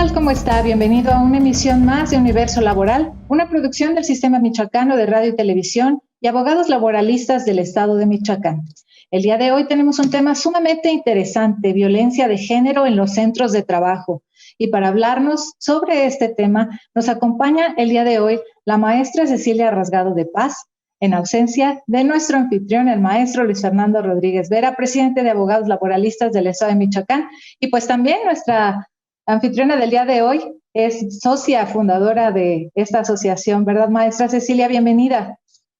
tal? ¿Cómo está? Bienvenido a una emisión más de Universo Laboral, una producción del Sistema Michoacano de Radio y Televisión y abogados laboralistas del Estado de Michoacán. El día de hoy tenemos un tema sumamente interesante, violencia de género en los centros de trabajo. Y para hablarnos sobre este tema, nos acompaña el día de hoy la maestra Cecilia Rasgado de Paz, en ausencia de nuestro anfitrión, el maestro Luis Fernando Rodríguez Vera, presidente de Abogados Laboralistas del Estado de Michoacán, y pues también nuestra anfitriona del día de hoy es socia fundadora de esta asociación, ¿verdad, maestra Cecilia? Bienvenida.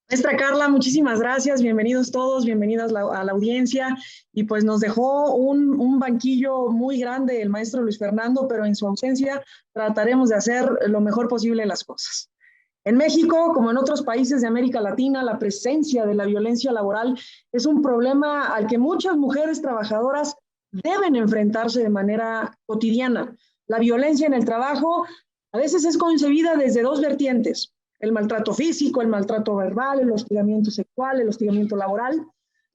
Maestra Carla, muchísimas gracias, bienvenidos todos, bienvenidas a la audiencia, y pues nos dejó un banquillo muy grande el maestro Luis Fernando, pero en su ausencia trataremos de hacer lo mejor posible las cosas. En México, como en otros países de América Latina, la presencia de la violencia laboral es un problema al que muchas mujeres trabajadoras deben enfrentarse de manera cotidiana. La violencia en el trabajo a veces es concebida desde dos vertientes: el maltrato físico, el maltrato verbal, el hostigamiento sexual, el hostigamiento laboral,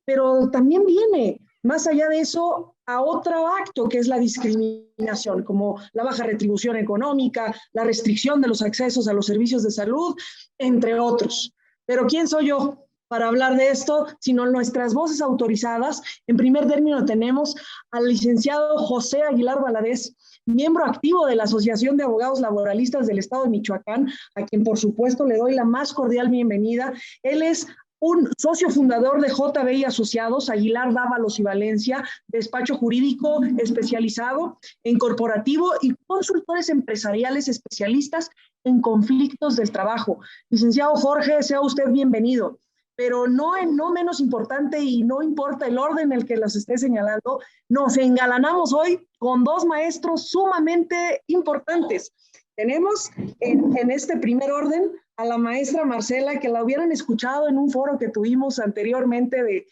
pero también viene, más allá de eso, a otro acto que es la discriminación, como la baja retribución económica, la restricción de los accesos a los servicios de salud, entre otros. Pero ¿quién soy yo para hablar de esto, sino nuestras voces autorizadas? En primer término tenemos al licenciado José Aguilar Valadez, miembro activo de la Asociación de Abogados Laboralistas del Estado de Michoacán, a quien por supuesto le doy la más cordial bienvenida. Él es un socio fundador de JB y Asociados, Aguilar, Dávalos y Valencia, despacho jurídico especializado en corporativo y consultores empresariales especialistas en conflictos del trabajo. Licenciado Jorge, sea usted bienvenido. Pero no menos importante, y no importa el orden en el que las esté señalando, nos engalanamos hoy con dos maestros sumamente importantes. Tenemos en este primer orden a la maestra Marcela, que la hubieran escuchado en un foro que tuvimos anteriormente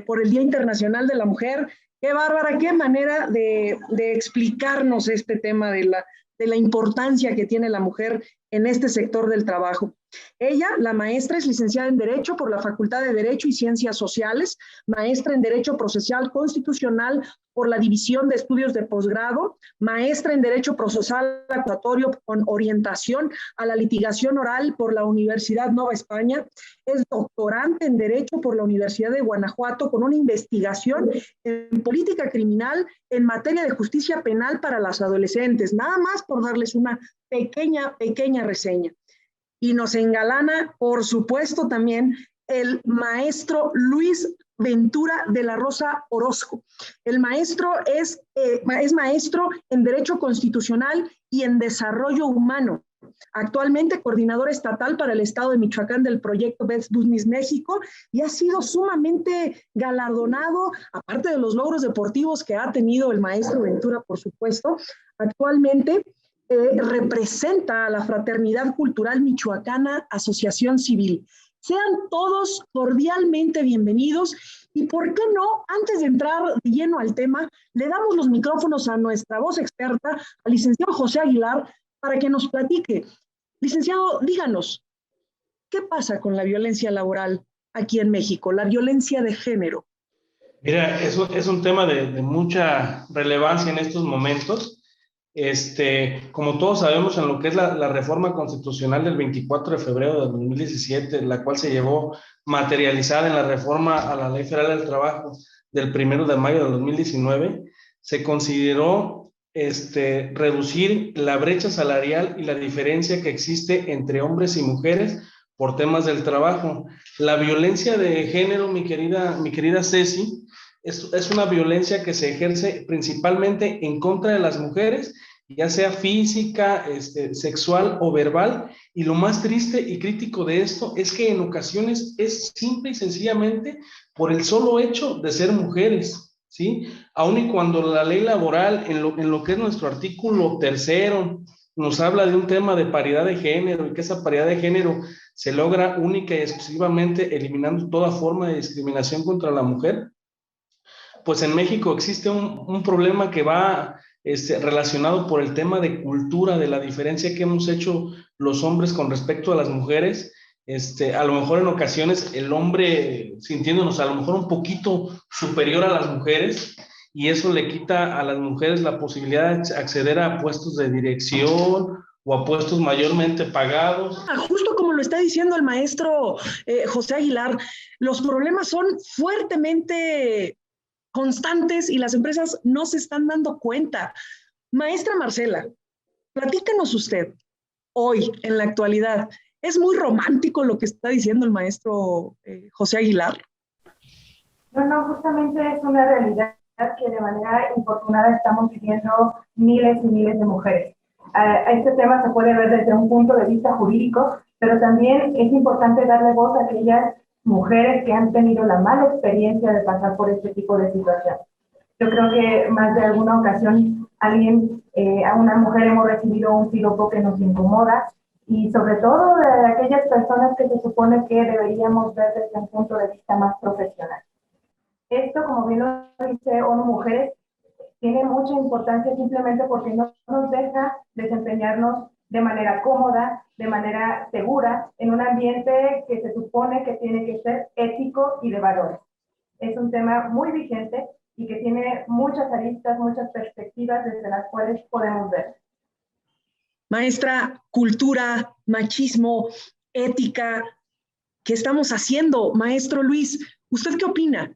por el Día Internacional de la Mujer. Qué bárbara, qué manera de explicarnos este tema de la importancia que tiene la mujer en este sector del trabajo. Ella, la maestra, es licenciada en Derecho por la Facultad de Derecho y Ciencias Sociales, maestra en Derecho Procesal Constitucional por la División de Estudios de Posgrado, maestra en Derecho Procesal Acusatorio con orientación a la litigación oral por la Universidad Nueva España, es doctorante en Derecho por la Universidad de Guanajuato con una investigación en política criminal en materia de justicia penal para las adolescentes, nada más por darles una pequeña reseña. Y nos engalana, por supuesto, también el maestro Luis Ventura de la Rosa Orozco. El maestro es maestro en Derecho Constitucional y en Desarrollo Humano. Actualmente coordinador estatal para el Estado de Michoacán del proyecto Best Business México, y ha sido sumamente galardonado, aparte de los logros deportivos que ha tenido el maestro Ventura, por supuesto. Actualmente representa a la Fraternidad Cultural Michoacana Asociación Civil. Sean todos cordialmente bienvenidos, y por qué no, antes de entrar de lleno al tema, le damos los micrófonos a nuestra voz experta, al licenciado José Aguilar, para que nos platique. Licenciado, díganos, ¿qué pasa con la violencia laboral aquí en México, la violencia de género? Mira, eso es un tema de mucha relevancia en estos momentos. Como todos sabemos, en lo que es la reforma constitucional del 24 de febrero de 2017, la cual se llevó materializada en la reforma a la Ley Federal del Trabajo del 1 de mayo de 2019, se consideró reducir la brecha salarial y la diferencia que existe entre hombres y mujeres por temas del trabajo. La violencia de género, mi querida Ceci, es una violencia que se ejerce principalmente en contra de las mujeres, ya sea física, sexual o verbal, y lo más triste y crítico de esto es que en ocasiones es simple y sencillamente por el solo hecho de ser mujeres, ¿sí? Aun y cuando la ley laboral, en lo que es nuestro artículo 3, nos habla de un tema de paridad de género, y que esa paridad de género se logra única y exclusivamente eliminando toda forma de discriminación contra la mujer, pues en México existe un problema que va relacionado por el tema de cultura, de la diferencia que hemos hecho los hombres con respecto a las mujeres. A lo mejor en ocasiones el hombre sintiéndonos a lo mejor un poquito superior a las mujeres, y eso le quita a las mujeres la posibilidad de acceder a puestos de dirección o a puestos mayormente pagados. Justo como lo está diciendo el maestro José Aguilar, los problemas son fuertemente constantes y las empresas no se están dando cuenta. Maestra Marcela, platícanos usted, hoy, en la actualidad, ¿es muy romántico lo que está diciendo el maestro José Aguilar? No, justamente es una realidad que de manera infortunada estamos viviendo miles y miles de mujeres. Este tema se puede ver desde un punto de vista jurídico, pero también es importante darle voz a aquellas mujeres que han tenido la mala experiencia de pasar por este tipo de situación. Yo creo que más de alguna ocasión a una mujer hemos recibido un piropo que nos incomoda, y sobre todo de aquellas personas que se supone que deberíamos ver desde un punto de vista más profesional. Esto, como bien lo dice ONU Mujeres, tiene mucha importancia simplemente porque no nos deja desempeñarnos de manera cómoda, de manera segura, en un ambiente que se supone que tiene que ser ético y de valores. Es un tema muy vigente y que tiene muchas aristas, muchas perspectivas desde las cuales podemos ver. Maestra, cultura, machismo, ética, ¿qué estamos haciendo? Maestro Luis, ¿usted qué opina?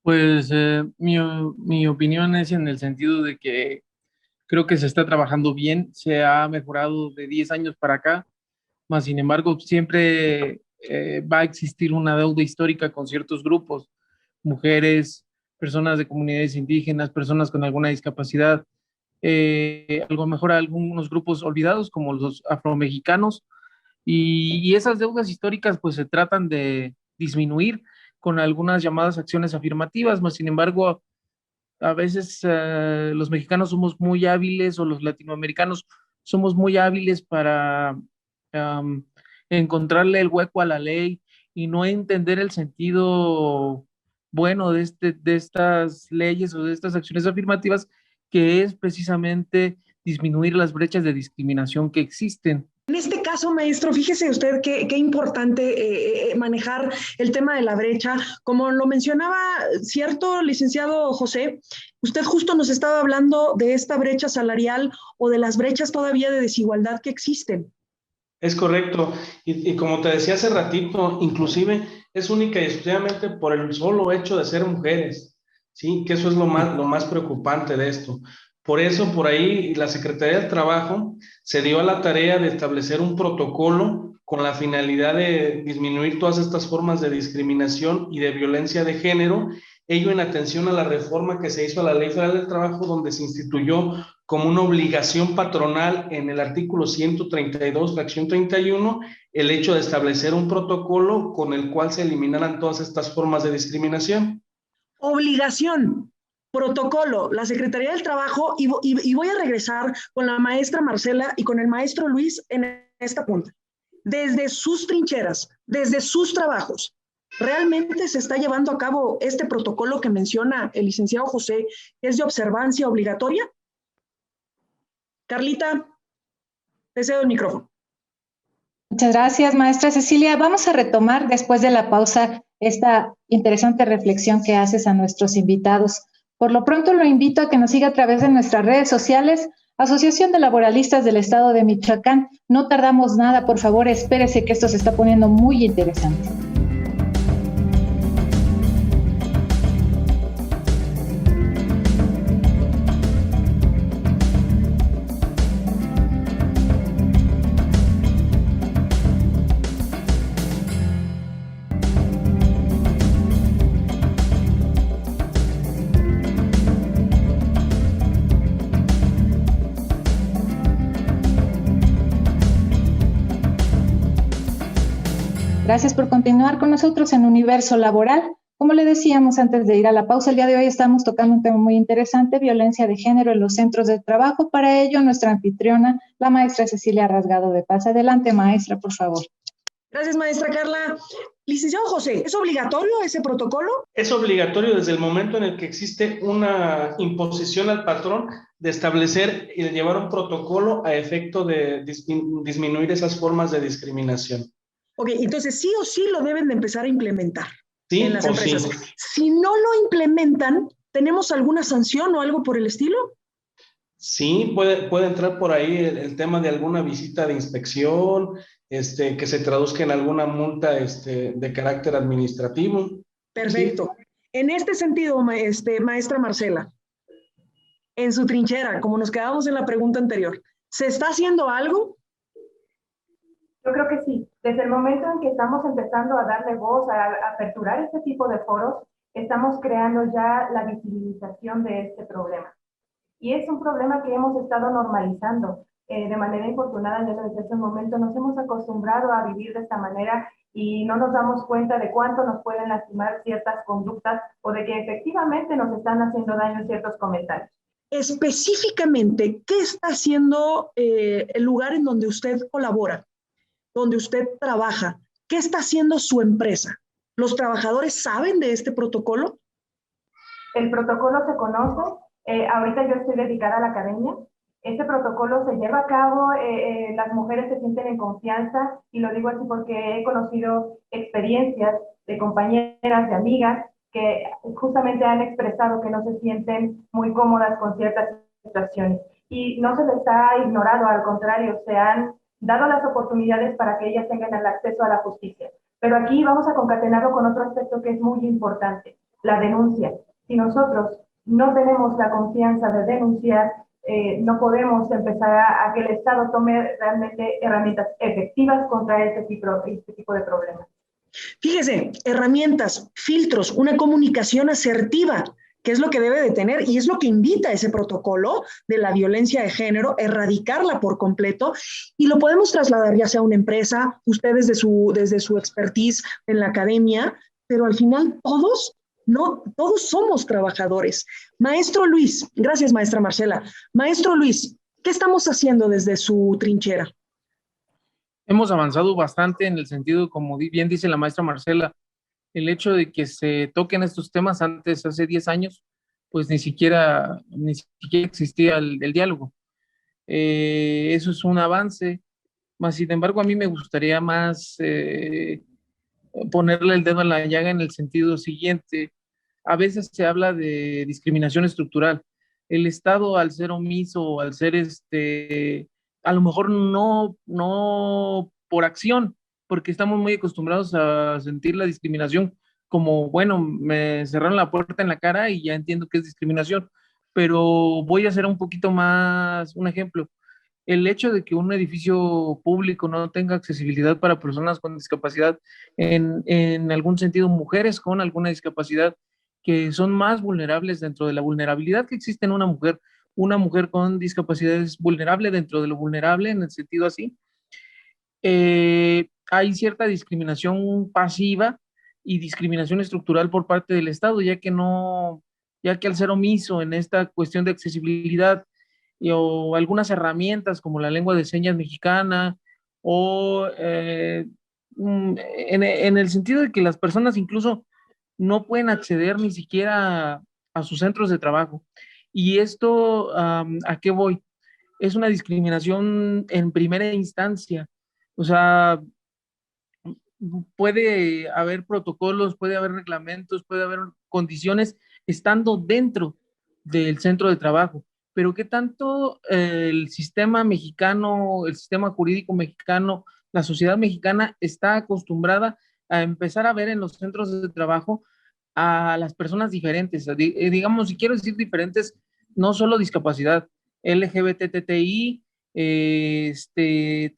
Pues mi opinión es en el sentido de que creo que se está trabajando bien, se ha mejorado de 10 años para acá, más sin embargo siempre va a existir una deuda histórica con ciertos grupos, mujeres, personas de comunidades indígenas, personas con alguna discapacidad, a lo mejor algunos grupos olvidados como los afromexicanos, y esas deudas históricas pues se tratan de disminuir con algunas llamadas acciones afirmativas, más sin embargo a veces los mexicanos somos muy hábiles o los latinoamericanos somos muy hábiles para um, encontrarle el hueco a la ley y no entender el sentido bueno de estas leyes o de estas acciones afirmativas, que es precisamente disminuir las brechas de discriminación que existen. En este caso, maestro, fíjese usted qué importante manejar el tema de la brecha. Como lo mencionaba, cierto, licenciado José, usted justo nos estaba hablando de esta brecha salarial o de las brechas todavía de desigualdad que existen. Es correcto. Y como te decía hace ratito, inclusive es única y exclusivamente por el solo hecho de ser mujeres, ¿sí? Que eso es lo más preocupante de esto. Por eso, por ahí, la Secretaría del Trabajo se dio a la tarea de establecer un protocolo con la finalidad de disminuir todas estas formas de discriminación y de violencia de género, ello en atención a la reforma que se hizo a la Ley Federal del Trabajo, donde se instituyó como una obligación patronal en el artículo 132, fracción 31, el hecho de establecer un protocolo con el cual se eliminaran todas estas formas de discriminación. Obligación, protocolo, la Secretaría del Trabajo, y voy a regresar con la maestra Marcela y con el maestro Luis en esta punta. Desde sus trincheras, desde sus trabajos, ¿realmente se está llevando a cabo este protocolo que menciona el licenciado José, que es de observancia obligatoria? Carlita, te cedo el micrófono. Muchas gracias, maestra Cecilia. Vamos a retomar después de la pausa esta interesante reflexión que haces a nuestros invitados. Por lo pronto lo invito a que nos siga a través de nuestras redes sociales, Asociación de Laboralistas del Estado de Michoacán. No tardamos nada, por favor, espérese que esto se está poniendo muy interesante. Gracias por continuar con nosotros en Universo Laboral. Como le decíamos antes de ir a la pausa, el día de hoy estamos tocando un tema muy interesante, violencia de género en los centros de trabajo. Para ello, nuestra anfitriona, la maestra Cecilia Rasgado de Paz. Adelante, maestra, por favor. Gracias, maestra Carla. Licenciado José, ¿es obligatorio ese protocolo? Es obligatorio desde el momento en el que existe una imposición al patrón de establecer y de llevar un protocolo a efecto de disminuir esas formas de discriminación. Ok, entonces sí o sí lo deben de empezar a implementar ¿Sí? en las empresas. Sí. Si no lo implementan, ¿Tenemos alguna sanción o algo por el estilo? Sí, puede entrar por ahí el tema de alguna visita de inspección, que se traduzca en alguna multa, de carácter administrativo. Perfecto. Sí. En este sentido, maestra Marcela, en su trinchera, como nos quedamos en la pregunta anterior, ¿se está haciendo algo? Yo creo que sí. Desde el momento en que estamos empezando a darle voz, a aperturar este tipo de foros, estamos creando ya la visibilización de este problema. Y es un problema que hemos estado normalizando de manera infortunada desde ese momento. Nos hemos acostumbrado a vivir de esta manera y no nos damos cuenta de cuánto nos pueden lastimar ciertas conductas o de que efectivamente nos están haciendo daño ciertos comentarios. Específicamente, ¿qué está haciendo el lugar en donde usted colabora, donde usted trabaja? ¿Qué está haciendo su empresa? ¿Los trabajadores saben de este protocolo? El protocolo se conoce. Ahorita yo estoy dedicada a la academia. Este protocolo se lleva a cabo, las mujeres se sienten en confianza, y lo digo así porque he conocido experiencias de compañeras, de amigas, que justamente han expresado que no se sienten muy cómodas con ciertas situaciones. Y no se les ha ignorado, al contrario, se han dado las oportunidades para que ellas tengan el acceso a la justicia. Pero aquí vamos a concatenarlo con otro aspecto que es muy importante, la denuncia. Si nosotros no tenemos la confianza de denunciar, no podemos empezar a que el Estado tome realmente herramientas efectivas contra este tipo de problemas. Fíjese, herramientas, filtros, una comunicación asertiva, que es lo que debe de tener y es lo que invita a ese protocolo de la violencia de género, erradicarla por completo, y lo podemos trasladar ya sea a una empresa, ustedes desde su expertise en la academia, pero al final todos somos trabajadores. Maestro Luis, gracias maestra Marcela. Maestro Luis, ¿qué estamos haciendo desde su trinchera? Hemos avanzado bastante en el sentido, como bien dice la maestra Marcela, el hecho de que se toquen estos temas antes, hace 10 años, pues ni siquiera existía el diálogo. Eso es un avance, más sin embargo a mí me gustaría más ponerle el dedo en la llaga en el sentido siguiente. A veces se habla de discriminación estructural. El Estado, al ser omiso, al ser a lo mejor no por acción, porque estamos muy acostumbrados a sentir la discriminación como, bueno, me cerraron la puerta en la cara y ya entiendo que es discriminación, pero voy a hacer un poquito más un ejemplo. El hecho de que un edificio público no tenga accesibilidad para personas con discapacidad, en algún sentido mujeres con alguna discapacidad, que son más vulnerables dentro de la vulnerabilidad que existe en una mujer con discapacidad es vulnerable dentro de lo vulnerable en el sentido así. Hay cierta discriminación pasiva y discriminación estructural por parte del Estado, ya que al ser omiso en esta cuestión de accesibilidad o algunas herramientas como la lengua de señas mexicana o en el sentido de que las personas incluso no pueden acceder ni siquiera a sus centros de trabajo. Y esto, ¿a qué voy? Es una discriminación en primera instancia. O sea, puede haber protocolos, puede haber reglamentos, puede haber condiciones estando dentro del centro de trabajo, pero ¿qué tanto el sistema mexicano, el sistema jurídico mexicano, la sociedad mexicana está acostumbrada a empezar a ver en los centros de trabajo a las personas diferentes? Digamos, si quiero decir diferentes, no solo discapacidad, LGBTTI, gente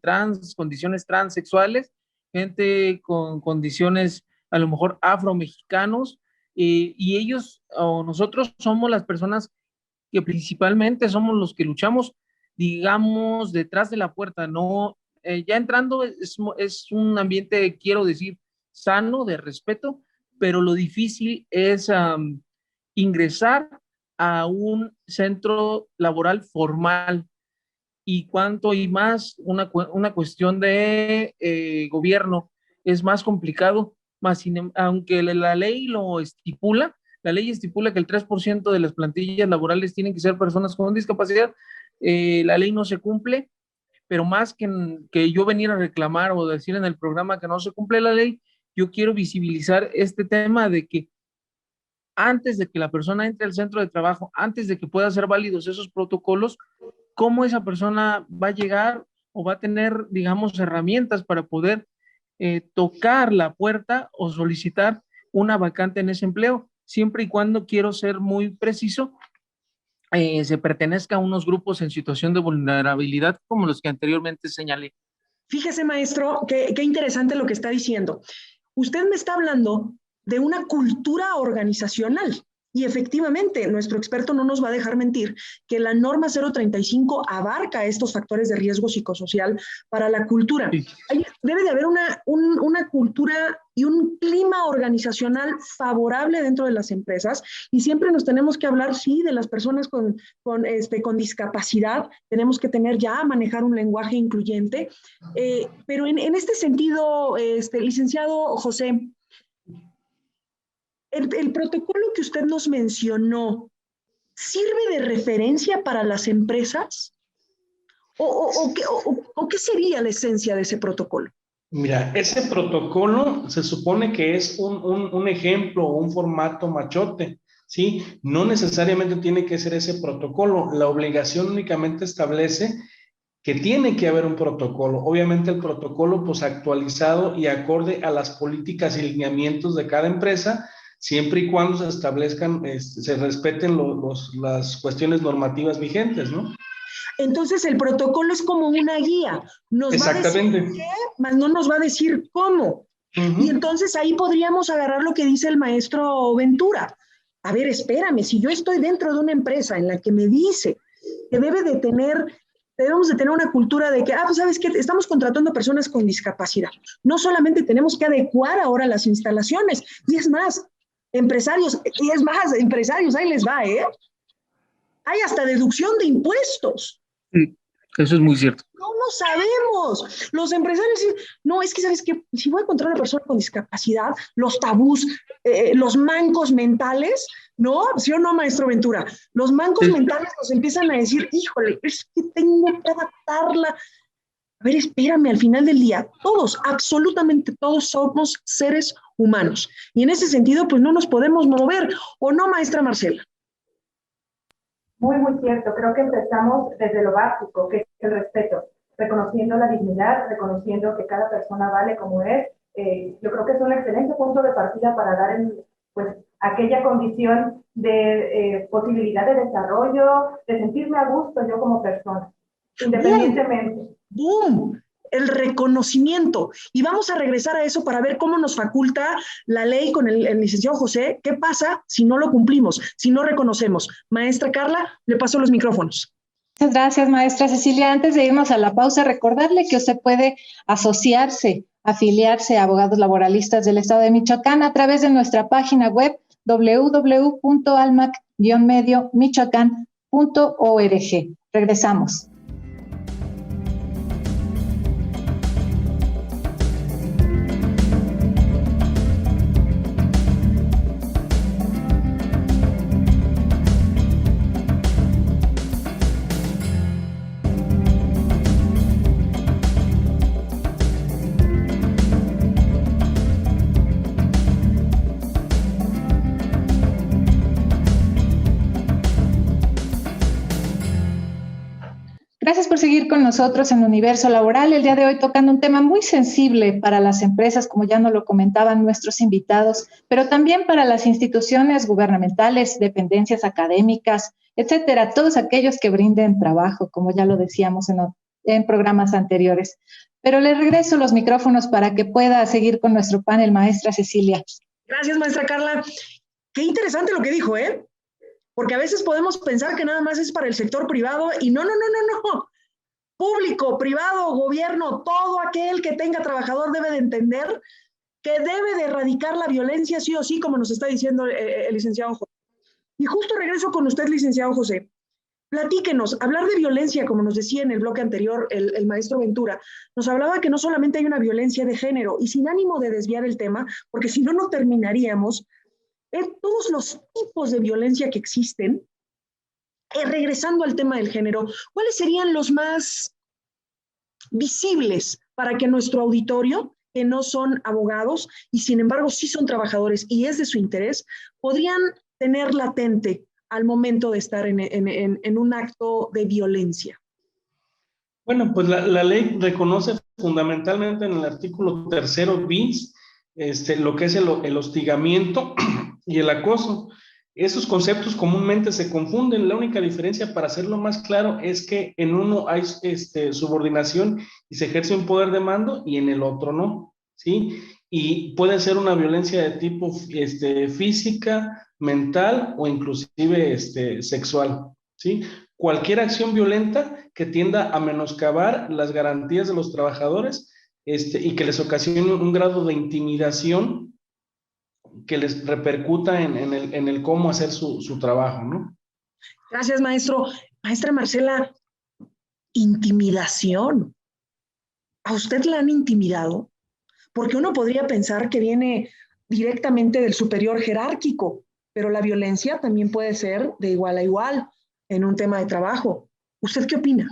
trans, condiciones transexuales, gente con condiciones a lo mejor afromexicanos, y ellos o nosotros somos las personas que principalmente somos los que luchamos, digamos, detrás de la puerta, no, ya entrando es un ambiente, quiero decir, sano, de respeto, pero lo difícil es ingresar a un centro laboral formal, y cuánto y más una cuestión de gobierno es más complicado, aunque la ley lo estipula, la ley estipula que el 3% de las plantillas laborales tienen que ser personas con discapacidad. La ley no se cumple, pero más que yo venir a reclamar o decir en el programa que no se cumple la ley, yo quiero visibilizar este tema de que antes de que la persona entre al centro de trabajo, antes de que puedan ser válidos esos protocolos, cómo esa persona va a llegar o va a tener, digamos, herramientas para poder tocar la puerta o solicitar una vacante en ese empleo, siempre y cuando, quiero ser muy preciso, se pertenezca a unos grupos en situación de vulnerabilidad como los que anteriormente señalé. Fíjese, maestro, qué interesante lo que está diciendo. Usted me está hablando de una cultura organizacional. Y efectivamente, nuestro experto no nos va a dejar mentir que la norma 035 abarca estos factores de riesgo psicosocial para la cultura. Sí. Debe de haber una cultura y un clima organizacional favorable dentro de las empresas, y siempre nos tenemos que hablar, sí, de las personas con discapacidad. Tenemos que manejar un lenguaje incluyente, pero en este sentido, licenciado José, el protocolo que usted nos mencionó, ¿sirve de referencia para las empresas? ¿O qué sería la esencia de ese protocolo? Mira, ese protocolo se supone que es un ejemplo o un formato machote, ¿sí? No necesariamente tiene que ser ese protocolo. La obligación únicamente establece que tiene que haber un protocolo. Obviamente el protocolo, pues, actualizado y acorde a las políticas y lineamientos de cada empresa, siempre y cuando se establezcan, se respeten las cuestiones normativas vigentes, ¿no? Entonces el protocolo es como una guía. Nos Exactamente. va a decir qué, mas no nos va a decir cómo. Y entonces ahí podríamos agarrar lo que dice el maestro Ventura. A ver, espérame, si yo estoy dentro de una empresa en la que me dice que debemos de tener una cultura de que, pues ¿sabes qué? Estamos contratando personas con discapacidad. No solamente tenemos que adecuar ahora las instalaciones, y es más, empresarios, ahí les va, hay hasta deducción de impuestos. Sí, eso es muy cierto. No lo sabemos. Los empresarios dicen, no, es que sabes que si voy a encontrar una persona con discapacidad, los tabús, los mancos mentales, ¿no? ¿Sí o no, maestro Ventura? Los mancos mentales nos empiezan a decir, híjole, es que tengo que adaptarla. A ver, espérame, al final del día, todos, absolutamente todos somos seres humanos. Y en ese sentido, pues no nos podemos mover. ¿O no, maestra Marcela? Muy, muy cierto. Creo que empezamos desde lo básico, que es el respeto, reconociendo la dignidad, reconociendo que cada persona vale como es. Yo creo que es un excelente punto de partida para dar pues, aquella condición de posibilidad de desarrollo, de sentirme a gusto yo como persona, independientemente. ¡Boom! El reconocimiento. Y vamos a regresar a eso para ver cómo nos faculta la ley con el licenciado José. ¿Qué pasa si no lo cumplimos, si no reconocemos? Maestra Carla, le paso los micrófonos. Muchas gracias, maestra Cecilia. Antes de irnos a la pausa, recordarle que usted puede afiliarse a Abogados Laboralistas del Estado de Michoacán a través de nuestra página web www.almac-mediomichoacán.org. Regresamos. Gracias por seguir con nosotros en Universo Laboral. El día de hoy tocando un tema muy sensible para las empresas, como ya nos lo comentaban nuestros invitados, pero también para las instituciones gubernamentales, dependencias académicas, etcétera, todos aquellos que brinden trabajo, como ya lo decíamos en programas anteriores. Pero le regreso los micrófonos para que pueda seguir con nuestro panel, maestra Cecilia. Gracias, maestra Carla. Qué interesante lo que dijo, ¿eh? Porque a veces podemos pensar que nada más es para el sector privado y no. Público, privado, gobierno, todo aquel que tenga trabajador debe de entender que debe de erradicar la violencia sí o sí, como nos está diciendo el licenciado José. Y justo regreso con usted, licenciado José. Platíquenos, hablar de violencia, como nos decía en el bloque anterior el maestro Ventura, nos hablaba que no solamente hay una violencia de género, y sin ánimo de desviar el tema, porque si no, no terminaríamos, todos los tipos de violencia que existen. Regresando al tema del género, ¿cuáles serían los más visibles para que nuestro auditorio, que no son abogados y sin embargo sí son trabajadores y es de su interés, podrían tener latente al momento de estar en un acto de violencia? Bueno, pues la ley reconoce fundamentalmente en el artículo 3 bis lo que es el hostigamiento y el acoso. Esos conceptos comúnmente se confunden. La única diferencia, para hacerlo más claro, es que en uno hay subordinación y se ejerce un poder de mando y en el otro no, ¿sí? Y puede ser una violencia de tipo física, mental o inclusive sexual, ¿sí? Cualquier acción violenta que tienda a menoscabar las garantías de los trabajadores y que les ocasione un grado de intimidación que les repercuta en el cómo hacer su trabajo, ¿no? Gracias, maestro. Maestra Marcela, intimidación. ¿A usted la han intimidado? Porque uno podría pensar que viene directamente del superior jerárquico, pero la violencia también puede ser de igual a igual en un tema de trabajo. ¿Usted qué opina?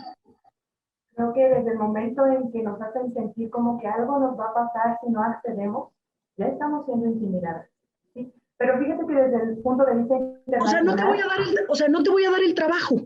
Creo que desde el momento en que nos hacen sentir como que algo nos va a pasar si no accedemos, ya estamos siendo intimidadas, ¿sí? Pero fíjate que desde el punto de vista internacional... no te voy a dar el trabajo.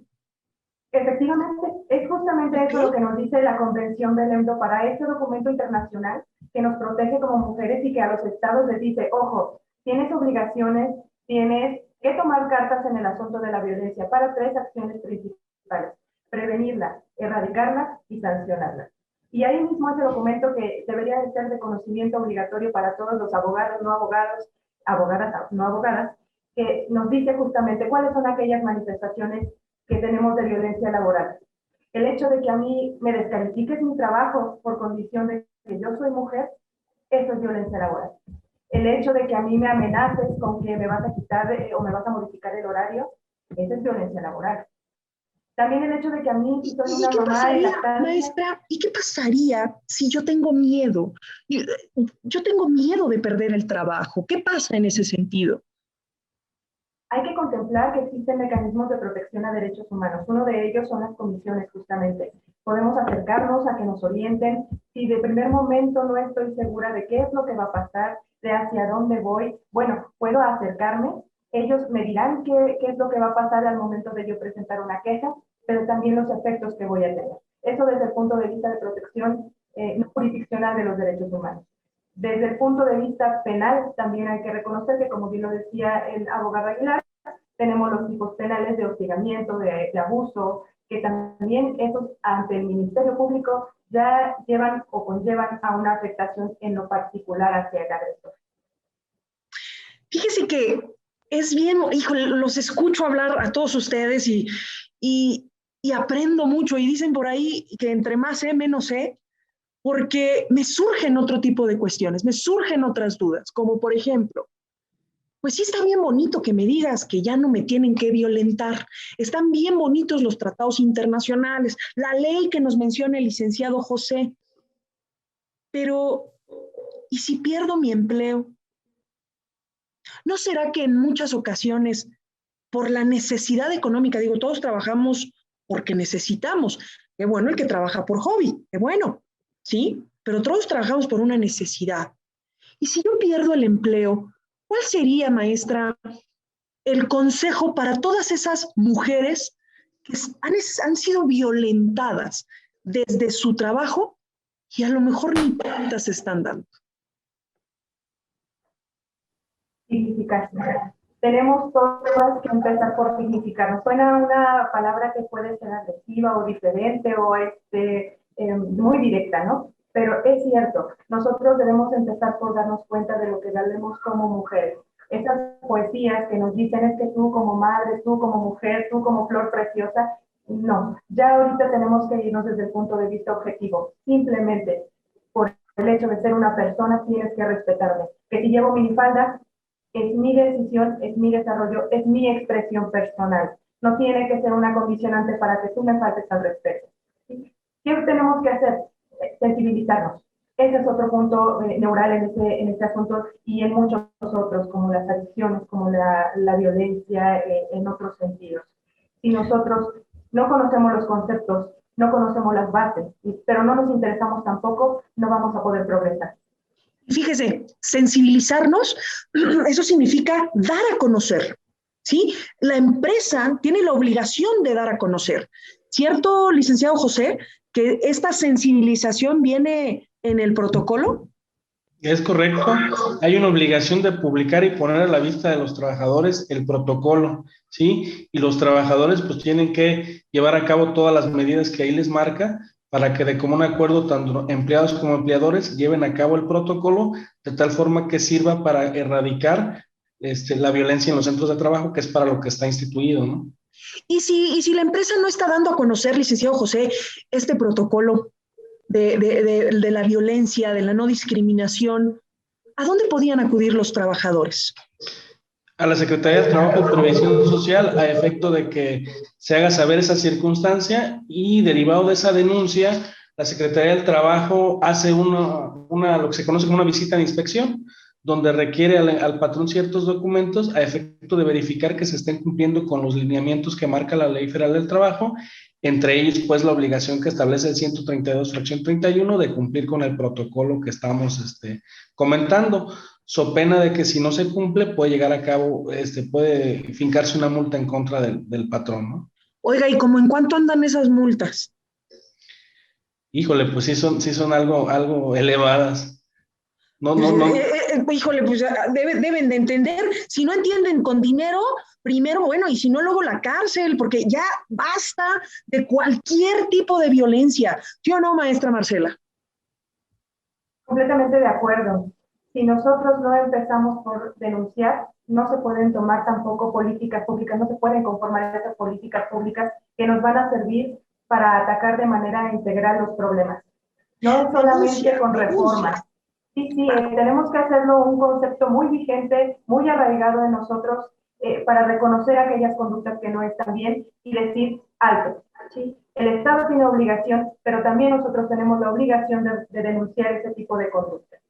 Efectivamente, es justamente eso lo que nos dice la Convención de Lemdo para ese documento internacional que nos protege como mujeres y que a los estados les dice, ojo, tienes obligaciones, tienes que tomar cartas en el asunto de la violencia para 3 acciones principales: prevenirla, erradicarla y sancionarla. Y ahí mismo ese documento que debería de ser de conocimiento obligatorio para todos los abogados, no abogados, abogadas, no abogadas, que nos dice justamente cuáles son aquellas manifestaciones que tenemos de violencia laboral. El hecho de que a mí me descalifiques mi trabajo por condición de que yo soy mujer, eso es violencia laboral. El hecho de que a mí me amenaces con que me vas a quitar o me vas a modificar el horario, eso es violencia laboral. También el hecho de que a mí, si soy una mamá de lactancia... Maestra, ¿y qué pasaría si yo tengo miedo? Yo tengo miedo de perder el trabajo. ¿Qué pasa en ese sentido? Hay que contemplar que existen mecanismos de protección a derechos humanos. Uno de ellos son las comisiones, justamente. Podemos acercarnos a que nos orienten. Si de primer momento no estoy segura de qué es lo que va a pasar, de hacia dónde voy, bueno, puedo acercarme. Ellos me dirán qué es lo que va a pasar al momento de yo presentar una queja, pero también los efectos que voy a tener. Eso desde el punto de vista de protección no jurisdiccional de los derechos humanos. Desde el punto de vista penal, también hay que reconocer que, como bien lo decía el abogado Aguilar, tenemos los tipos penales de hostigamiento, de abuso, que también esos ante el Ministerio Público ya llevan o conllevan a una afectación en lo particular hacia el agresor. Fíjese que es bien, híjole, los escucho hablar a todos ustedes y aprendo mucho, y dicen por ahí que entre más sé, menos sé, porque me surgen otro tipo de cuestiones, me surgen otras dudas, como por ejemplo, pues sí está bien bonito que me digas que ya no me tienen que violentar, están bien bonitos los tratados internacionales, la ley que nos menciona el licenciado José, pero ¿y si pierdo mi empleo? ¿No será que en muchas ocasiones, por la necesidad económica, digo, todos trabajamos porque necesitamos, qué bueno el que trabaja por hobby, qué bueno, ¿sí? Pero todos trabajamos por una necesidad. Y si yo pierdo el empleo, ¿cuál sería, maestra, el consejo para todas esas mujeres que han sido violentadas desde su trabajo y a lo mejor ni cuenta se están dando? Dignificación. Tenemos todas que empezar por dignificarnos. Suena una palabra que puede ser agresiva o diferente o muy directa, ¿no? Pero es cierto, nosotros debemos empezar por darnos cuenta de lo que valemos como mujeres. Esas poesías que nos dicen es que tú como madre, tú como mujer, tú como flor preciosa, no. Ya ahorita tenemos que irnos desde el punto de vista objetivo. Simplemente por el hecho de ser una persona tienes que respetarme. Que si llevo minifalda, es mi decisión, es mi desarrollo, es mi expresión personal. No tiene que ser una condicionante para que tú me faltes al respeto. ¿Qué tenemos que hacer? Sensibilizarnos. Ese es otro punto neural en este asunto y en muchos otros, como las adicciones, como la violencia en otros sentidos. Si nosotros no conocemos los conceptos, no conocemos las bases, pero no nos interesamos tampoco, no vamos a poder progresar. Fíjese, sensibilizarnos, eso significa dar a conocer. ¿sí? La empresa tiene la obligación de dar a conocer. ¿Cierto, licenciado José, que esta sensibilización viene en el protocolo? Es correcto. Hay una obligación de publicar y poner a la vista de los trabajadores el protocolo, ¿sí? Y los trabajadores pues tienen que llevar a cabo todas las medidas que ahí les marca para que de común acuerdo tanto empleados como empleadores lleven a cabo el protocolo de tal forma que sirva para erradicar la violencia en los centros de trabajo, que es para lo que está instituido, ¿no? Y si la empresa no está dando a conocer, licenciado José, este protocolo de la violencia, de la no discriminación, ¿a dónde podían acudir los trabajadores? A la Secretaría de Trabajo y Previsión Social a efecto de que se haga saber esa circunstancia y derivado de esa denuncia, la Secretaría del Trabajo hace lo que se conoce como una visita de inspección, donde requiere al patrón ciertos documentos a efecto de verificar que se estén cumpliendo con los lineamientos que marca la Ley Federal del Trabajo, entre ellos pues la obligación que establece el 132 fracción 31 de cumplir con el protocolo que estamos comentando, so pena de que si no se cumple puede llegar a cabo, puede fincarse una multa en contra del patrón, ¿no? Oiga, ¿y cómo en cuánto andan esas multas? Híjole, pues sí son algo elevadas. No. Híjole, pues deben de entender. Si no entienden con dinero, primero, bueno, y si no, luego la cárcel, porque ya basta de cualquier tipo de violencia. ¿Sí o no, maestra Marcela? Completamente de acuerdo. Si nosotros no empezamos por denunciar, no se pueden tomar tampoco políticas públicas, no se pueden conformar esas políticas públicas que nos van a servir para atacar de manera integral los problemas. No solamente con reformas. Sí, tenemos que hacerlo un concepto muy vigente, muy arraigado en nosotros, para reconocer aquellas conductas que no están bien y decir alto. ¿Sí? El Estado tiene obligación, pero también nosotros tenemos la obligación de denunciar ese tipo de conductas.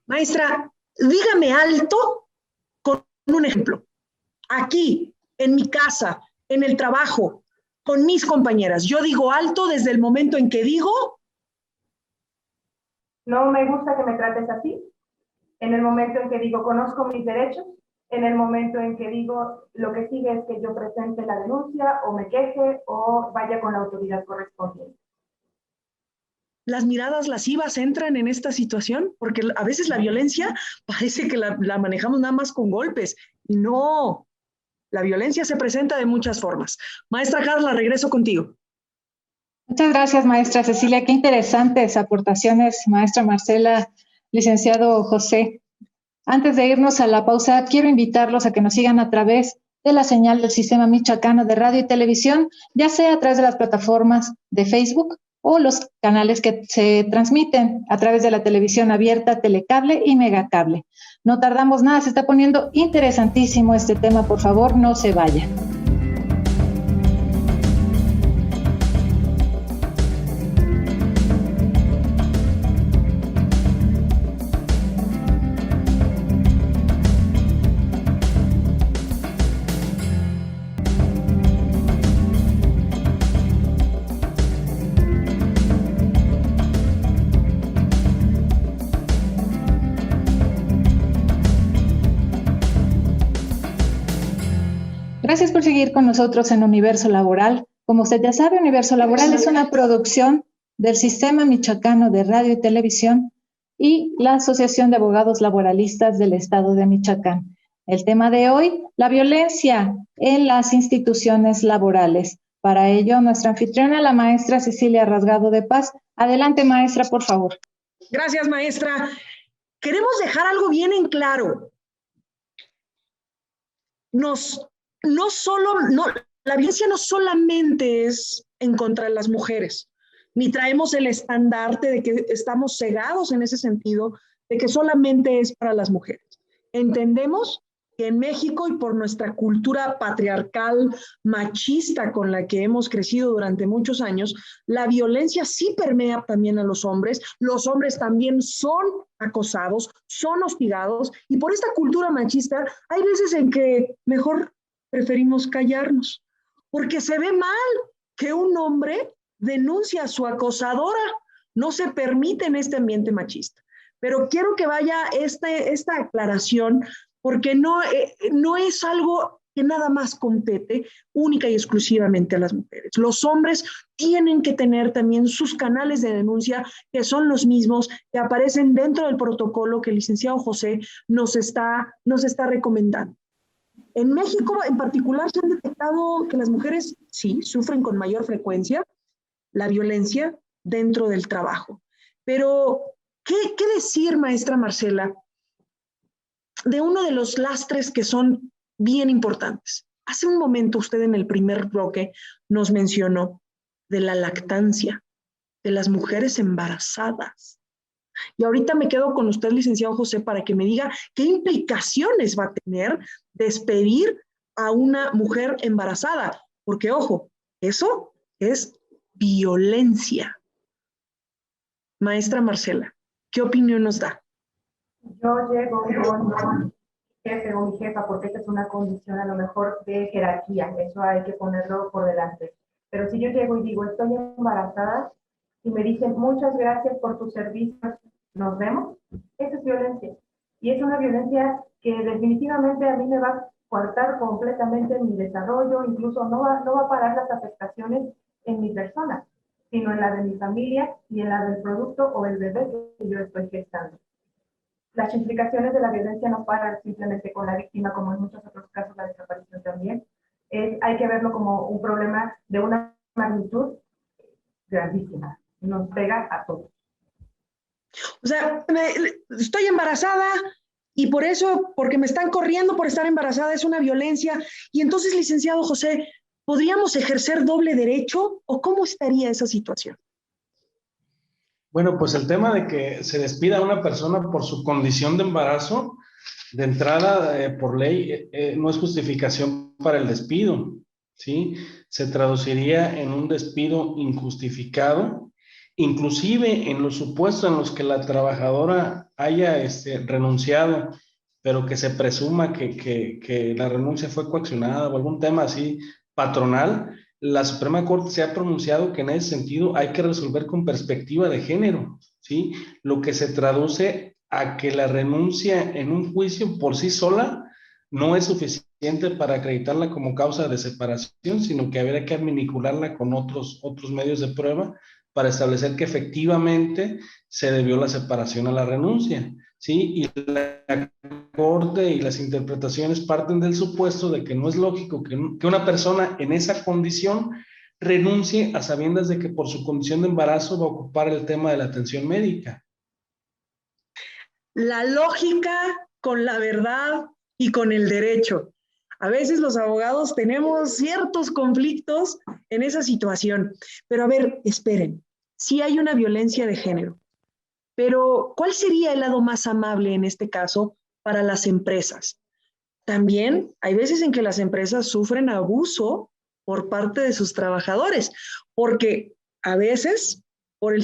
Maestra, dígame alto con un ejemplo. Aquí, en mi casa, en el trabajo, con mis compañeras. Yo digo alto desde el momento en que digo... No me gusta que me trates así. En el momento en que digo conozco mis derechos, en el momento en que digo lo que sigue es que yo presente la denuncia o me queje o vaya con la autoridad correspondiente. ¿Las miradas lascivas entran en esta situación? Porque a veces la violencia parece que la manejamos nada más con golpes. No, la violencia se presenta de muchas formas. Maestra Carla, regreso contigo. Muchas gracias, maestra Cecilia. Qué interesantes aportaciones, maestra Marcela, licenciado José. Antes de irnos a la pausa, quiero invitarlos a que nos sigan a través de la señal del Sistema Michoacano de Radio y Televisión, ya sea a través de las plataformas de Facebook o los canales que se transmiten a través de la televisión abierta, Telecable y Megacable. No tardamos nada, se está poniendo interesantísimo este tema, por favor, no se vayan. Gracias por seguir con nosotros en Universo Laboral. Como usted ya sabe, Universo Laboral es una producción del Sistema Michoacano de Radio y Televisión y la Asociación de Abogados Laboralistas del Estado de Michoacán. El tema de hoy, la violencia en las instituciones laborales. Para ello, nuestra anfitriona, la maestra Cecilia Rasgado de Paz. Adelante, maestra, por favor. Gracias, maestra. Queremos dejar algo bien en claro. La violencia no solamente es en contra de las mujeres, ni traemos el estandarte de que estamos cegados en ese sentido, de que solamente es para las mujeres. Entendemos que en México y por nuestra cultura patriarcal, machista con la que hemos crecido durante muchos años, la violencia sí permea también a los hombres también son acosados, son hostigados, y por esta cultura machista hay veces en que mejor preferimos callarnos, porque se ve mal que un hombre denuncie a su acosadora. No se permite en este ambiente machista. Pero quiero que vaya esta aclaración, porque no es algo que nada más compete única y exclusivamente a las mujeres. Los hombres tienen que tener también sus canales de denuncia, que son los mismos que aparecen dentro del protocolo que el licenciado José nos está recomendando. En México en particular se han detectado que las mujeres sí sufren con mayor frecuencia la violencia dentro del trabajo. Pero, ¿qué decir, maestra Marcela, de uno de los lastres que son bien importantes? Hace un momento usted en el primer bloque nos mencionó de la lactancia, de las mujeres embarazadas. Y ahorita me quedo con usted, licenciado José, para que me diga qué implicaciones va a tener despedir a una mujer embarazada. Porque, ojo, eso es violencia. Maestra Marcela, ¿qué opinión nos da? Yo llego con mi jefe o mi jefa, porque esa es una condición a lo mejor de jerarquía, eso hay que ponerlo por delante. Pero si yo llego y digo, estoy embarazada, y me dicen, muchas gracias por tus servicios, nos vemos, eso es violencia. Y es una violencia que definitivamente a mí me va a coartar completamente mi desarrollo, incluso no va a parar las afectaciones en mi persona, sino en la de mi familia y en la del producto o el bebé que yo estoy gestando. Las implicaciones de la violencia no paran simplemente con la víctima, como en muchos otros casos la desaparición también. Hay que verlo como un problema de una magnitud grandísima. Nos pega a todos. O sea, estoy embarazada y por eso, porque me están corriendo por estar embarazada, es una violencia. Y entonces, licenciado José, ¿podríamos ejercer doble derecho o cómo estaría esa situación? Bueno, pues el tema de que se despida a una persona por su condición de embarazo, de entrada, por ley, no es justificación para el despido, ¿sí? Se traduciría en un despido injustificado, inclusive en los supuestos en los que la trabajadora haya renunciado, pero que se presuma que la renuncia fue coaccionada o algún tema así patronal. La Suprema Corte se ha pronunciado que en ese sentido hay que resolver con perspectiva de género, ¿sí? Lo que se traduce a que la renuncia en un juicio por sí sola no es suficiente para acreditarla como causa de separación, sino que habría que adminicularla con otros medios de prueba para establecer que efectivamente se debió la separación a la renuncia, ¿sí? Y la Corte y las interpretaciones parten del supuesto de que no es lógico que una persona en esa condición renuncie a sabiendas de que por su condición de embarazo va a ocupar el tema de la atención médica. La lógica con la verdad y con el derecho. A veces los abogados tenemos ciertos conflictos en esa situación. Pero a ver, esperen, sí hay una violencia de género, pero ¿cuál sería el lado más amable en este caso para las empresas? También hay veces en que las empresas sufren abuso por parte de sus trabajadores, porque a veces, por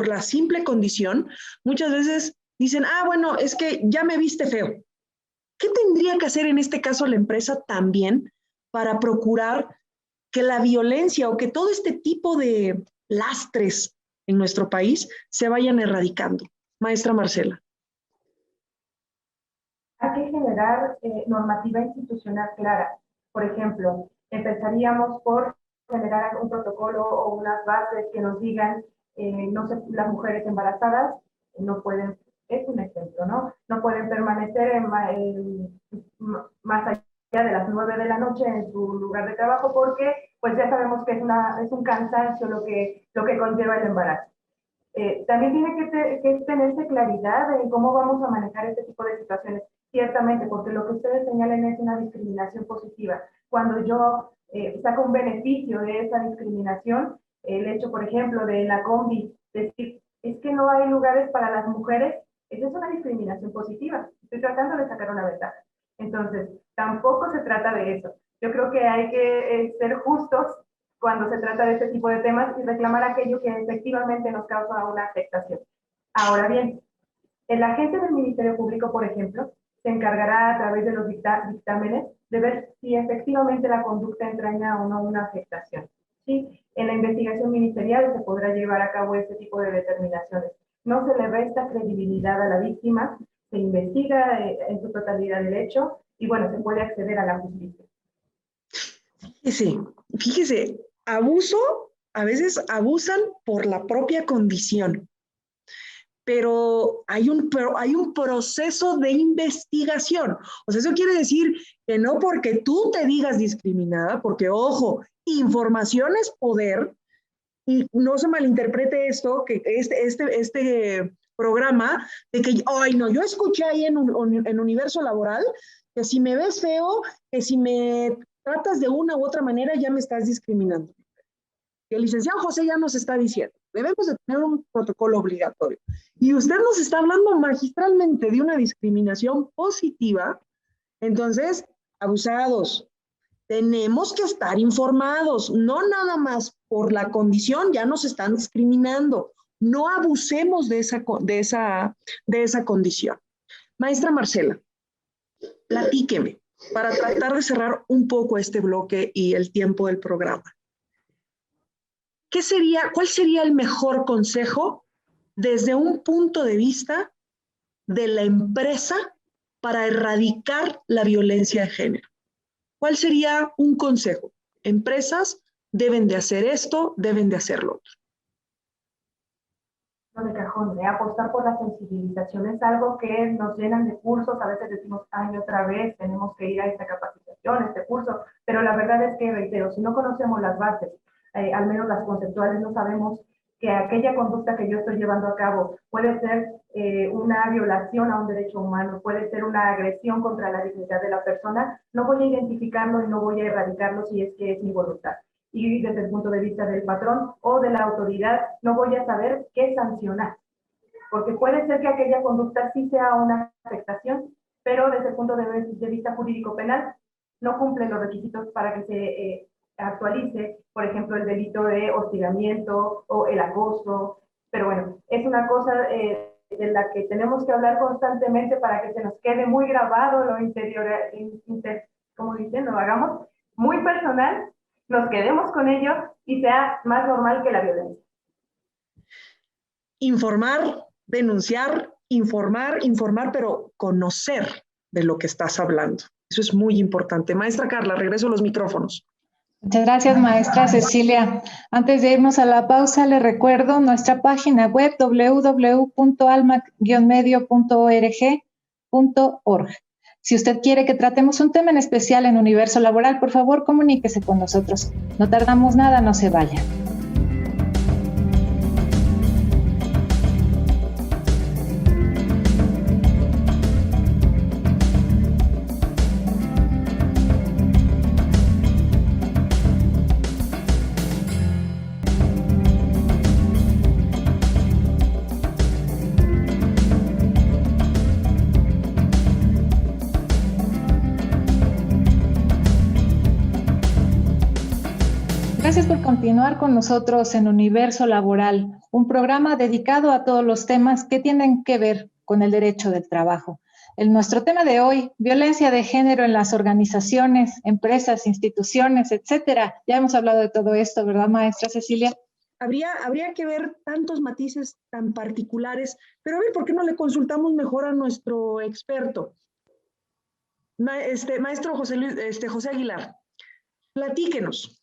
la simple condición, muchas veces dicen, bueno, es que ya me viste feo. ¿Qué tendría que hacer en este caso la empresa también para procurar que la violencia o que todo este tipo de lastres en nuestro país se vayan erradicando? Maestra Marcela. Hay que generar normativa institucional clara. Por ejemplo, empezaríamos por generar un protocolo o unas bases que nos digan, no sé, las mujeres embarazadas no pueden, es un ejemplo, ¿no? No pueden permanecer más allá de las 9 de la noche en su lugar de trabajo porque pues ya sabemos que es un cansancio lo que conlleva el embarazo. También tiene que tenerse claridad en cómo vamos a manejar este tipo de situaciones, ciertamente, porque lo que ustedes señalan es una discriminación positiva. Cuando yo saco un beneficio de esa discriminación, el hecho, por ejemplo, de la combi, decir, es que no hay lugares para las mujeres, esa es una discriminación positiva. Estoy tratando de sacar una ventaja. Entonces, tampoco se trata de eso. Yo creo que hay que ser justos cuando se trata de este tipo de temas y reclamar aquello que efectivamente nos causa una afectación. Ahora bien, el agente del Ministerio Público, por ejemplo, se encargará a través de los dictámenes de ver si efectivamente la conducta entraña o no una afectación. ¿Sí? En la investigación ministerial se podrá llevar a cabo este tipo de determinaciones. No se le resta credibilidad a la víctima, se investiga en su totalidad el hecho y bueno, se puede acceder a la justicia. Fíjese, a veces abusan por la propia condición, pero hay un proceso de investigación. O sea, eso quiere decir que no porque tú te digas discriminada, porque ojo, información es poder, y no se malinterprete esto, que este programa, de que, ay, no, yo escuché ahí en Universo Laboral, que si me ves feo, que si me tratas de una u otra manera, ya me estás discriminando. Que el licenciado José ya nos está diciendo, debemos de tener un protocolo obligatorio. Y usted nos está hablando magistralmente de una discriminación positiva. Entonces, abusados, tenemos que estar informados, no nada más por la condición, ya nos están discriminando. No abusemos de esa condición. Maestra Marcela, platíqueme para tratar de cerrar un poco este bloque y el tiempo del programa. ¿Cuál sería el mejor consejo desde un punto de vista de la empresa para erradicar la violencia de género? ¿Cuál sería un consejo? Empresas deben de hacer esto, deben de hacer lo otro. De cajón, de apostar por la sensibilización es algo que nos llenan de cursos, a veces decimos año otra vez, tenemos que ir a esta capacitación, este curso, pero la verdad es que, reitero, si no conocemos las bases, al menos las conceptuales, no sabemos que aquella conducta que yo estoy llevando a cabo puede ser una violación a un derecho humano, puede ser una agresión contra la dignidad de la persona, no voy a identificarlo y no voy a erradicarlo si es que es mi voluntad. Y desde el punto de vista del patrón o de la autoridad, no voy a saber qué sancionar. Porque puede ser que aquella conducta sí sea una afectación, pero desde el punto de vista jurídico penal no cumple los requisitos para que se actualice, por ejemplo, el delito de hostigamiento o el acoso. Pero bueno, es una cosa de la que tenemos que hablar constantemente para que se nos quede muy grabado lo interior, como dicen, lo hagamos muy personal, nos quedemos con ello y sea más normal que la violencia. Informar, denunciar, informar, pero conocer de lo que estás hablando. Eso es muy importante. Maestra Carla, regreso a los micrófonos. Muchas gracias, maestra Cecilia. Antes de irnos a la pausa, le recuerdo nuestra página web www.almac-medio.org. Si usted quiere que tratemos un tema en especial en Universo Laboral, por favor, comuníquese con nosotros. No tardamos nada, no se vaya. Gracias por continuar con nosotros en Universo Laboral, un programa dedicado a todos los temas que tienen que ver con el derecho del trabajo. Nuestro tema de hoy, violencia de género en las organizaciones, empresas, instituciones, etcétera. Ya hemos hablado de todo esto, ¿verdad, maestra Cecilia? Habría que ver tantos matices tan particulares, pero a ver, ¿por qué no le consultamos mejor a nuestro experto? Maestro José Aguilar, platíquenos.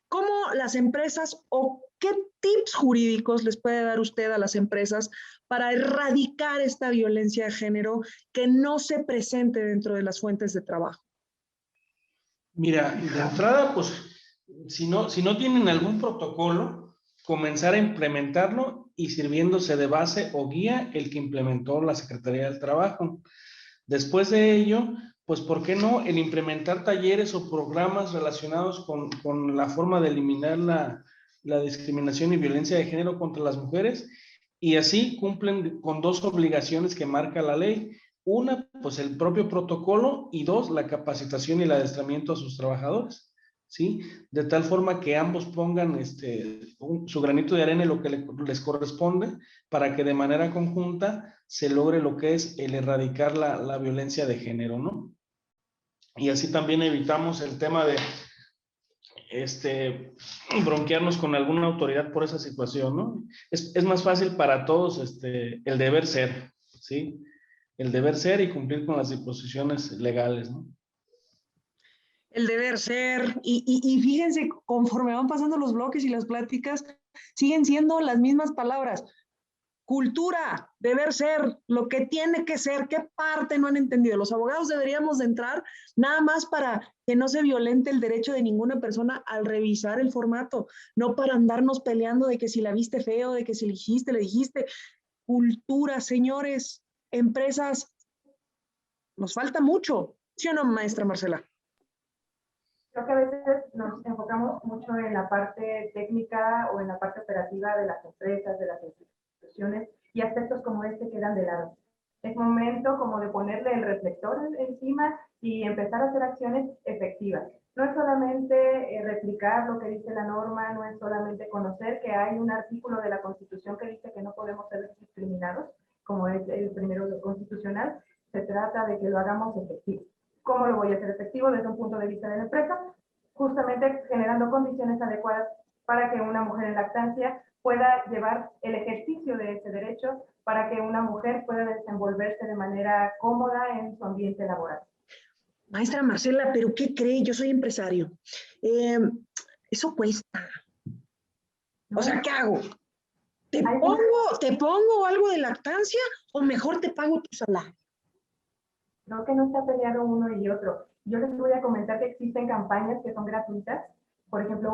¿Cómo las empresas o qué tips jurídicos les puede dar usted a las empresas para erradicar esta violencia de género que no se presente dentro de las fuentes de trabajo? Mira, de entrada, pues, si no tienen algún protocolo, comenzar a implementarlo y sirviéndose de base o guía el que implementó la Secretaría del Trabajo. Después de ello, pues, ¿por qué no el implementar talleres o programas relacionados con la forma de eliminar la discriminación y violencia de género contra las mujeres? Y así cumplen con dos obligaciones que marca la ley. Una, pues el propio protocolo, y dos, la capacitación y el adiestramiento a sus trabajadores, ¿sí? De tal forma que ambos pongan su granito de arena en lo que les corresponde para que de manera conjunta se logre lo que es el erradicar la violencia de género, ¿no? Y así también evitamos el tema de bronquearnos con alguna autoridad por esa situación, ¿no? Es más fácil para todos el deber ser, ¿sí? El deber ser y cumplir con las disposiciones legales, ¿no? el deber ser, y fíjense, conforme van pasando los bloques y las pláticas, siguen siendo las mismas palabras. Cultura, deber ser, lo que tiene que ser, qué parte no han entendido. Los abogados deberíamos de entrar nada más para que no se violente el derecho de ninguna persona al revisar el formato, no para andarnos peleando de que si la viste feo, de que si le dijiste. Cultura, señores, empresas, nos falta mucho. ¿Sí o no, maestra Marcela? Creo que a veces nos enfocamos mucho en la parte técnica o en la parte operativa de las empresas, de las instituciones, y aspectos como este quedan de lado. Es momento como de ponerle el reflector encima y empezar a hacer acciones efectivas. No es solamente replicar lo que dice la norma, no es solamente conocer que hay un artículo de la Constitución que dice que no podemos ser discriminados, como es el primero constitucional. Se trata de que lo hagamos efectivo. ¿Cómo lo voy a hacer efectivo desde un punto de vista de la empresa? Justamente generando condiciones adecuadas para que una mujer en lactancia pueda llevar el ejercicio de ese derecho, para que una mujer pueda desenvolverse de manera cómoda en su ambiente laboral. Maestra Marcela, ¿pero qué cree? Yo soy empresario. Eso cuesta. O sea, ¿qué hago? ¿Te pongo algo de lactancia o mejor te pago tu salario? Creo que no está peleado uno y otro. Yo les voy a comentar que existen campañas que son gratuitas. Por ejemplo,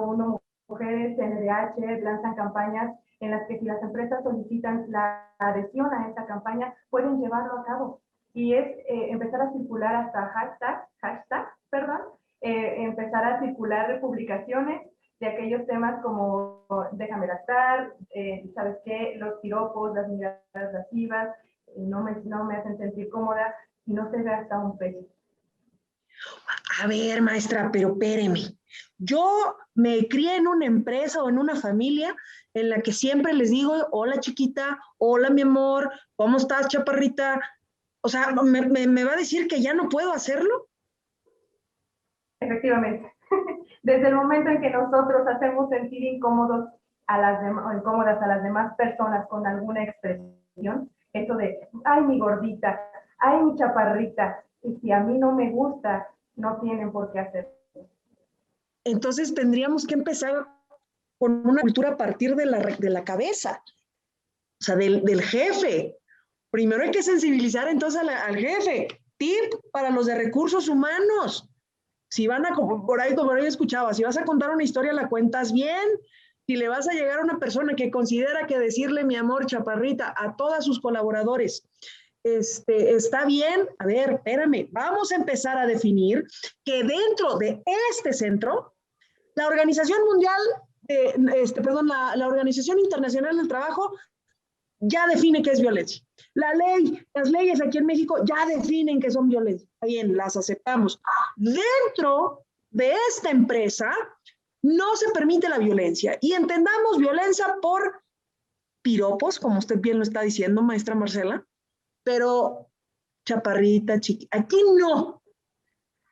mujeres, NDH, lanzan campañas en las que si las empresas solicitan la adhesión a esta campaña, pueden llevarlo a cabo. Y es empezar a circular hasta empezar a circular publicaciones de aquellos temas como déjame lactar, ¿sabes qué? Los piropos, las miradas lascivas, no me hacen sentir cómoda, y no se gasta un peso. A ver, maestra, pero espéreme. Yo me crié en una empresa o en una familia en la que siempre les digo, hola chiquita, hola mi amor, ¿cómo estás, chaparrita? O sea, ¿me va a decir que ya no puedo hacerlo? Efectivamente. Desde el momento en que nosotros hacemos sentir incómodas a las demás personas con alguna expresión, eso de, ay, mi gordita, ay, mi chaparrita, y si a mí no me gusta, no tienen por qué hacerlo. Entonces tendríamos que empezar con una cultura a partir de la cabeza, o sea, del jefe. Primero hay que sensibilizar entonces al jefe. Tip para los de recursos humanos. Si van a, por ahí escuchaba, si vas a contar una historia, la cuentas bien. Si le vas a llegar a una persona que considera que decirle mi amor, chaparrita, a todos sus colaboradores, está bien, a ver, espérame, vamos a empezar a definir que dentro de este centro, la Organización Mundial, la Organización Internacional del Trabajo ya define qué es violencia. Las leyes aquí en México ya definen que son violencia. Está bien, las aceptamos. Dentro de esta empresa no se permite la violencia y entendamos violencia por piropos, como usted bien lo está diciendo, maestra Marcela, pero chaparrita, chiquita, aquí no.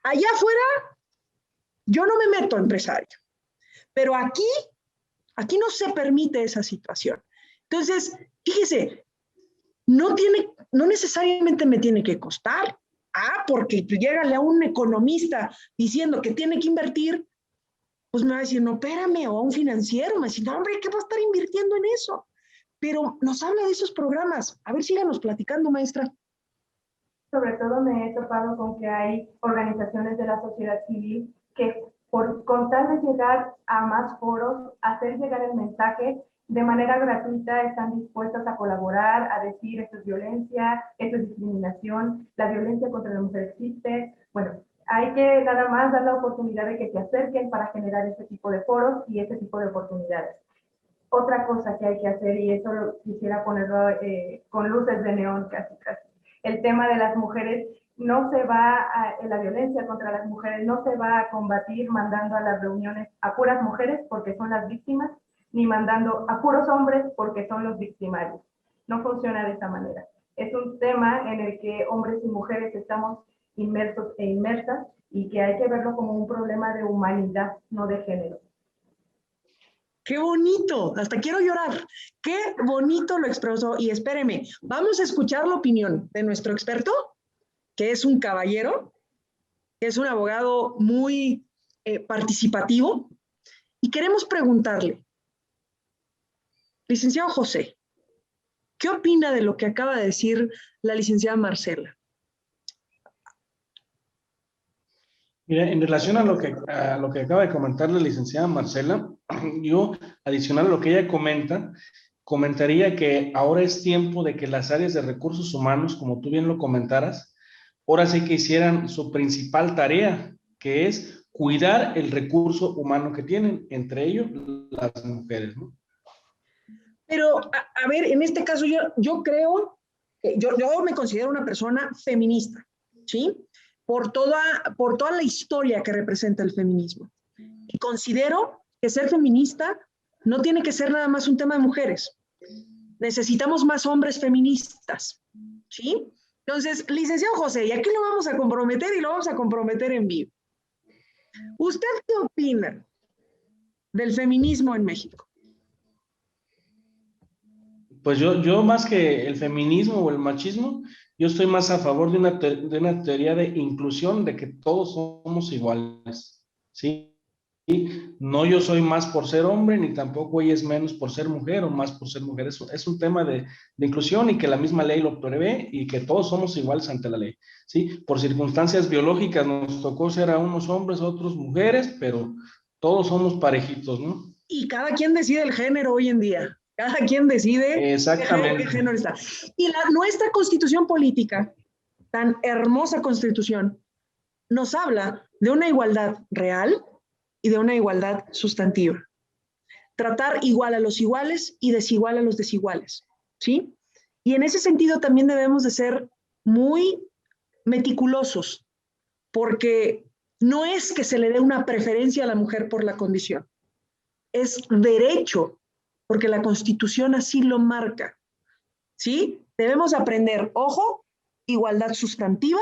Allá afuera yo no me meto, empresario, pero aquí no se permite esa situación. Entonces, fíjese, no necesariamente me tiene que costar. Porque llégale a un economista diciendo que tiene que invertir, pues me va a decir, no, espérame, o a un financiero, me va a decir, no, hombre, ¿qué va a estar invirtiendo en eso? Pero nos habla de esos programas. A ver, síganos platicando, maestra. Sobre todo me he topado con que hay organizaciones de la sociedad civil que con tal de llegar a más foros, hacer llegar el mensaje de manera gratuita, están dispuestas a colaborar, a decir esto es violencia, esto es discriminación, la violencia contra la mujer existe. Bueno, hay que nada más dar la oportunidad de que se acerquen para generar este tipo de foros y este tipo de oportunidades. Otra cosa que hay que hacer, y eso lo quisiera ponerlo con luces de neón casi, el tema de las mujeres, no se va la violencia contra las mujeres no se va a combatir mandando a las reuniones a puras mujeres porque son las víctimas, ni mandando a puros hombres porque son los victimarios. No funciona de esa manera. Es un tema en el que hombres y mujeres estamos inmersos e inmersas y que hay que verlo como un problema de humanidad, no de género. ¡Qué bonito! Hasta quiero llorar. ¡Qué bonito lo expresó! Y espéreme, vamos a escuchar la opinión de nuestro experto, que es un caballero, que es un abogado muy participativo, y queremos preguntarle, licenciado José, ¿qué opina de lo que acaba de decir la licenciada Marcela? Mira, en relación a lo que acaba de comentar la licenciada Marcela, yo, adicional a lo que ella comenta, comentaría que ahora es tiempo de que las áreas de recursos humanos, como tú bien lo comentaras, ahora sí que hicieran su principal tarea, que es cuidar el recurso humano que tienen, entre ellos las mujeres, ¿no? Pero, a ver, en este caso yo creo, yo me considero una persona feminista, ¿sí? Por toda la historia que representa el feminismo. Y considero que ser feminista no tiene que ser nada más un tema de mujeres. Necesitamos más hombres feministas, ¿sí? Entonces, licenciado José, y aquí lo vamos a comprometer y lo vamos a comprometer en vivo. ¿Usted qué opina del feminismo en México? Pues yo más que el feminismo o el machismo, yo estoy más a favor de una teoría de inclusión, de que todos somos iguales, ¿sí? No yo soy más por ser hombre, ni tampoco ella es menos por ser mujer o más por ser mujer. Es un tema de inclusión y que la misma ley lo prevé y que todos somos iguales ante la ley, ¿sí? Por circunstancias biológicas nos tocó ser a unos hombres, a otros mujeres, pero todos somos parejitos, ¿no? Y cada quien decide el género hoy en día. Cada quien decide exactamente qué género está. Y nuestra constitución política, tan hermosa constitución, nos habla de una igualdad real y de una igualdad sustantiva. Tratar igual a los iguales y desigual a los desiguales, ¿sí? Y en ese sentido también debemos de ser muy meticulosos, porque no es que se le dé una preferencia a la mujer por la condición, es derecho, porque la Constitución así lo marca, ¿sí? Debemos aprender, ojo, igualdad sustantiva,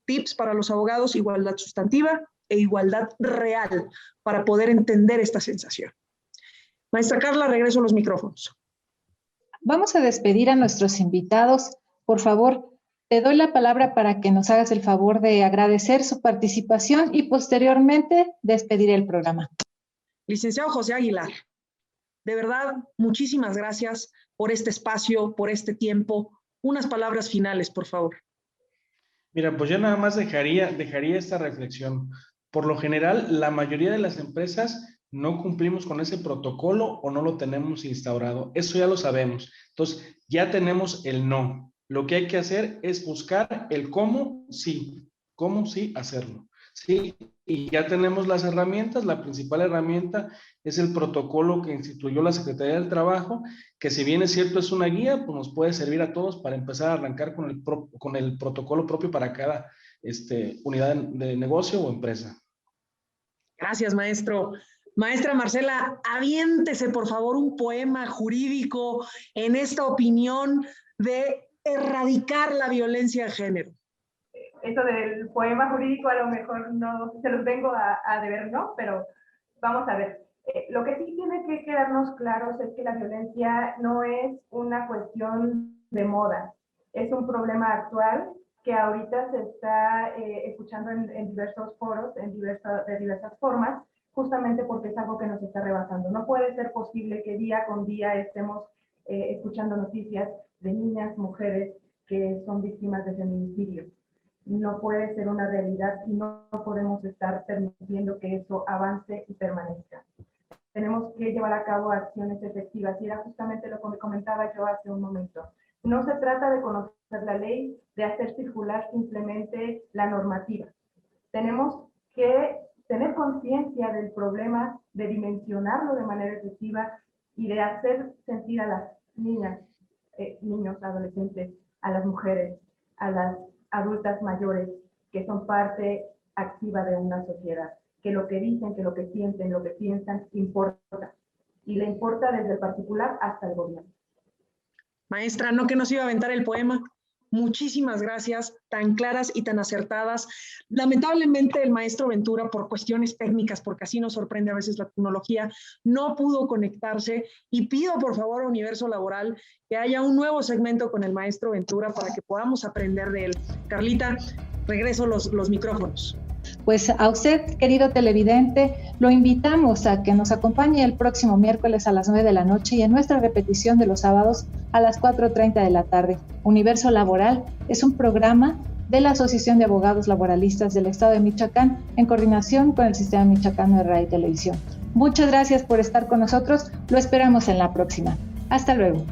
tips para los abogados, igualdad sustantiva e igualdad real, para poder entender esta sensación. Maestra Carla, regreso a los micrófonos. Vamos a despedir a nuestros invitados. Por favor, te doy la palabra para que nos hagas el favor de agradecer su participación y posteriormente despedir el programa. Licenciado José Aguilar, de verdad, muchísimas gracias por este espacio, por este tiempo. Unas palabras finales, por favor. Mira, pues yo nada más dejaría esta reflexión. Por lo general, la mayoría de las empresas no cumplimos con ese protocolo o no lo tenemos instaurado. Eso ya lo sabemos. Entonces, ya tenemos el no. Lo que hay que hacer es buscar el cómo sí hacerlo. Sí, y ya tenemos las herramientas. La principal herramienta es el protocolo que instituyó la Secretaría del Trabajo, que si bien es cierto es una guía, pues nos puede servir a todos para empezar a arrancar con el protocolo propio para cada unidad de negocio o empresa. Gracias, maestro. Maestra Marcela, aviéntese por favor un poema jurídico en esta opinión de erradicar la violencia de género. Eso del poema jurídico a lo mejor no se los vengo a deber, ¿no? Pero vamos a ver. Lo que sí tiene que quedarnos claros es que la violencia no es una cuestión de moda, es un problema actual que ahorita se está escuchando en diversos foros, de diversas formas, justamente porque es algo que nos está rebasando. No puede ser posible que día con día estemos escuchando noticias de niñas, mujeres que son víctimas de feminicidio. No puede ser una realidad y no podemos estar permitiendo que eso avance y permanezca. Tenemos que llevar a cabo acciones efectivas y era justamente lo que comentaba yo hace un momento. No se trata de conocer la ley, de hacer circular simplemente la normativa. Tenemos que tener conciencia del problema, de dimensionarlo de manera efectiva y de hacer sentir a las niñas, niños, adolescentes, a las mujeres, a las adultas mayores, que son parte activa de una sociedad, que lo que dicen, que lo que sienten, lo que piensan, importa. Y le importa desde el particular hasta el gobierno. Maestra, no que nos iba a aventar el poema. Muchísimas gracias, tan claras y tan acertadas. Lamentablemente el maestro Ventura, por cuestiones técnicas, porque así nos sorprende a veces la tecnología, no pudo conectarse y pido por favor a Universo Laboral que haya un nuevo segmento con el maestro Ventura para que podamos aprender de él. Carlita, regreso los micrófonos. Pues a usted, querido televidente, lo invitamos a que nos acompañe el próximo miércoles a las 9 de la noche y en nuestra repetición de los sábados a las 4:30 de la tarde. Universo Laboral es un programa de la Asociación de Abogados Laboralistas del Estado de Michoacán en coordinación con el Sistema Michoacano de Radio y Televisión. Muchas gracias por estar con nosotros. Lo esperamos en la próxima. Hasta luego.